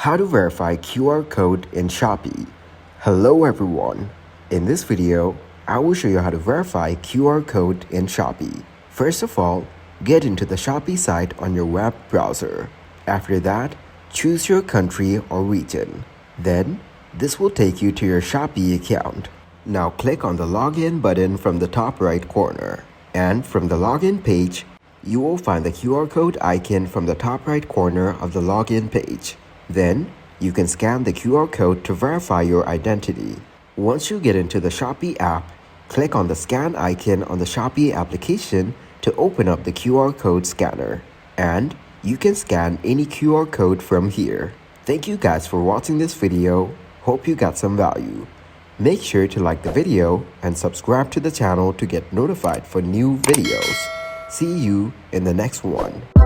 How to verify QR code in Shopee. Hello everyone. In this video, I will show you how to verify QR code in Shopee. First of all, get into the Shopee site on your web browser. After that, choose your country or region. Then, this will take you to your Shopee account. Now click on the login button from the top right corner. And from the login page, you will find the QR code icon from the top right corner of the login page. Then, you can scan the QR code to verify your identity. Once you get into the Shopee app, click on the scan icon on the Shopee application to open up the QR code scanner. And you can scan any QR code from here. Thank you guys for watching this video. Hope you got some value. Make sure to like the video and subscribe to the channel to get notified for new videos. See you in the next one.